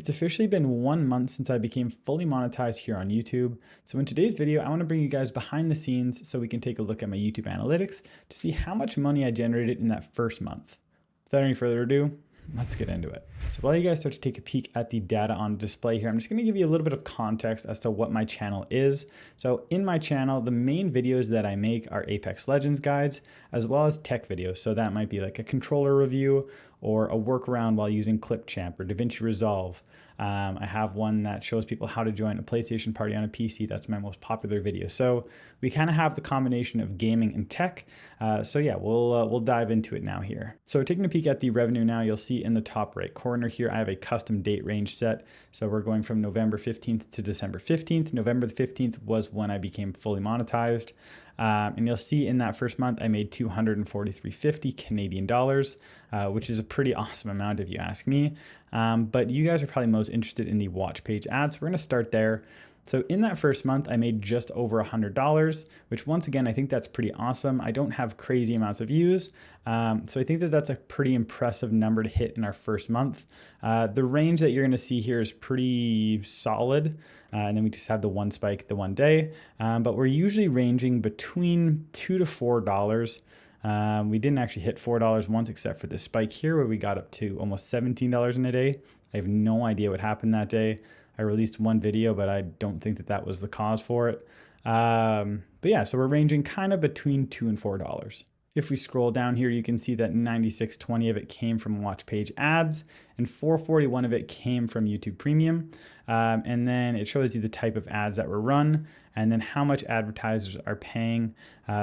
It's officially been 1 month since I became fully monetized here on YouTube. So in today's video, I want to bring you guys behind the scenes so we can take a look at my YouTube analytics to see how much money I generated in that first month. Without any further ado, let's get into it. So while you guys start to take a peek at the data on display here, I'm just going to give you a little bit of context as to what my channel is. So in my channel, the main videos that I make are Apex Legends guides, as well as tech videos. So that might be like a controller review or a workaround while using Clipchamp or DaVinci Resolve. I have one that shows people how to join a PlayStation party on a PC. That's my most popular video. So we kind of have the combination of gaming and tech. So yeah, we'll dive into it now here. So taking a peek at the revenue now, you'll see in the top right corner here, I have a custom date range set. So we're going from November 15th to December 15th. November the 15th was when I became fully monetized. And you'll see in that first month, I made $243.50 Canadian dollars, which is a pretty awesome amount if you ask me. But you guys are probably most interested in the watch page ads. So we're going to start there. So in that first month, I made just over $100, which once again, I think that's pretty awesome. I don't have crazy amounts of views. So I think that that's a pretty impressive number to hit in our first month. The range that you're going to see here is pretty solid. And then we just have the one spike the one day. But we're usually ranging between $2 to $4. We didn't actually hit $4 once except for this spike here where we got up to almost $17 in a day. I have no idea what happened that day. I released one video, but I don't think that that was the cause for it. But yeah, so we're ranging kind of between $2 and $4. If we scroll down here, you can see that 96.20 of it came from watch page ads and 441 of it came from YouTube Premium. And then it shows you the type of ads that were run and then how much advertisers are paying.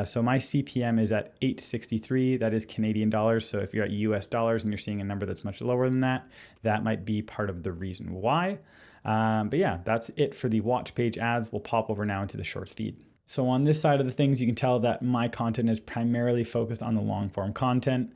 So my CPM is at $8.63. That is Canadian dollars. So if you're at US dollars and you're seeing a number that's much lower than that, that might be part of the reason why. But yeah, that's it for the watch page ads. We'll pop over now into the shorts feed. So on this side of the things, you can tell that my content is primarily focused on the long form content.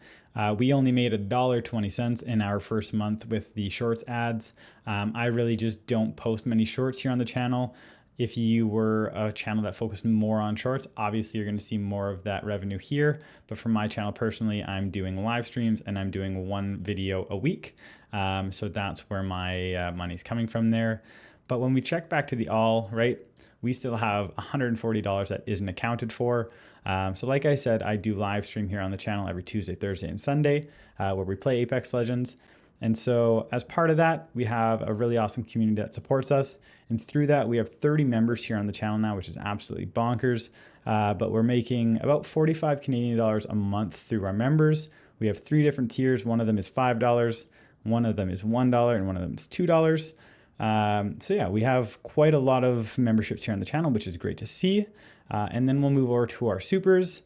We only made $1.20 in our first month with the shorts ads. I really just don't post many shorts here on the channel. If you were a channel that focused more on shorts, obviously you're going to see more of that revenue here. But for my channel personally, I'm doing live streams and I'm doing one video a week. So that's where my money's coming from there. But when we check back to the all, right, we still have $140 that isn't accounted for. So like I said, I do live stream here on the channel every Tuesday, Thursday, and Sunday where we play Apex Legends. And so as part of that, we have a really awesome community that supports us. And through that, we have 30 members here on the channel now, which is absolutely bonkers. But we're making about 45 Canadian dollars a month through our members. We have 3 different tiers. One of them is $5, one of them is $1, and one of them is $2. So yeah, we have quite a lot of memberships here on the channel, which is great to see. And then we'll move over to our supers.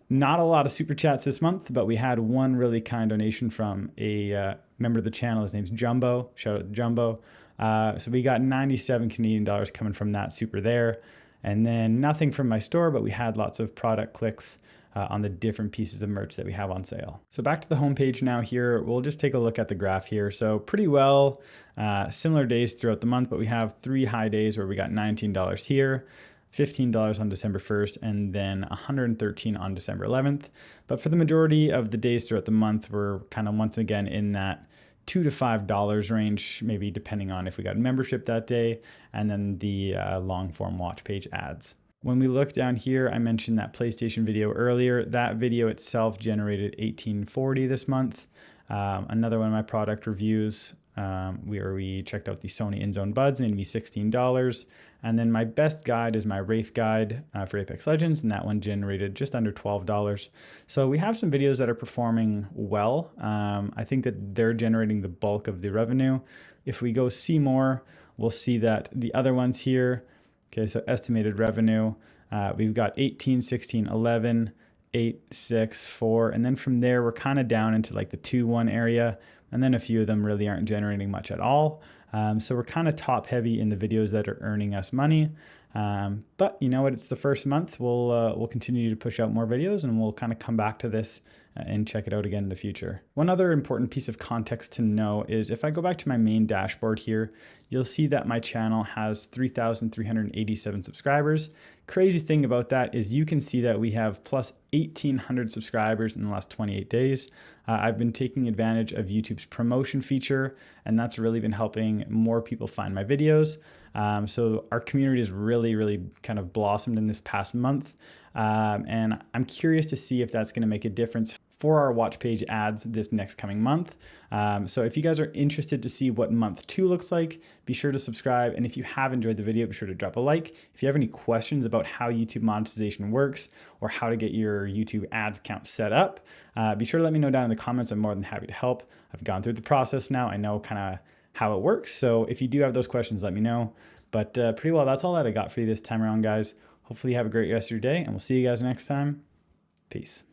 Not a lot of super chats this month, but we had one really kind donation from a member of the channel. His name's Jumbo. Shout out to Jumbo. So we got 97 Canadian dollars coming from that super there. And then nothing from my store, but we had lots of product clicks on the different pieces of merch that we have on sale. So back to the homepage now here, we'll just take a look at the graph here. So pretty well, similar days throughout the month, but we have 3 high days where we got $19 here, $15 on December 1st, and then $113 on December 11th. But for the majority of the days throughout the month, we're kind of once again in that $2 to $5 range, maybe depending on if we got membership that day, and then the long form watch page ads. When we look down here, I mentioned that PlayStation video earlier. That video itself generated $18.40 this month. Another one of my product reviews, where we checked out the Sony InZone Buds, made me $16. And then my best guide is my Wraith guide for Apex Legends, and that one generated just under $12. So we have some videos that are performing well. I think that they're generating the bulk of the revenue. If we go see more, we'll see that the other ones here, okay, so estimated revenue, we've got 18, 16, 11, 8, 6, 4, and then from there we're kind of down into like the 2, 1 area, and then a few of them really aren't generating much at all. So we're kind of top heavy in the videos that are earning us money. But you know what, it's the first month. We'll continue to push out more videos and we'll kind of come back to this and check it out again in the future. One other important piece of context to know is if I go back to my main dashboard here, you'll see that my channel has 3,387 subscribers. Crazy thing about that is you can see that we have plus 1,800 subscribers in the last 28 days. I've been taking advantage of YouTube's promotion feature, and that's really been helping more people find my videos. So our community has really kind of blossomed in this past month. And I'm curious to see if that's going to make a difference for our watch page ads this next coming month. So if you guys are interested to see what month 2 looks like, be sure to subscribe. And if you have enjoyed the video, be sure to drop a like. If you have any questions about how YouTube monetization works or how to get your YouTube ads account set up, be sure to let me know down in the comments. I'm more than happy to help. I've gone through the process now. I know kind of how it works. So if you do have those questions, let me know. But pretty well, that's all that I got for you this time around, guys. Hopefully you have a great rest of your day, and we'll see you guys next time. Peace.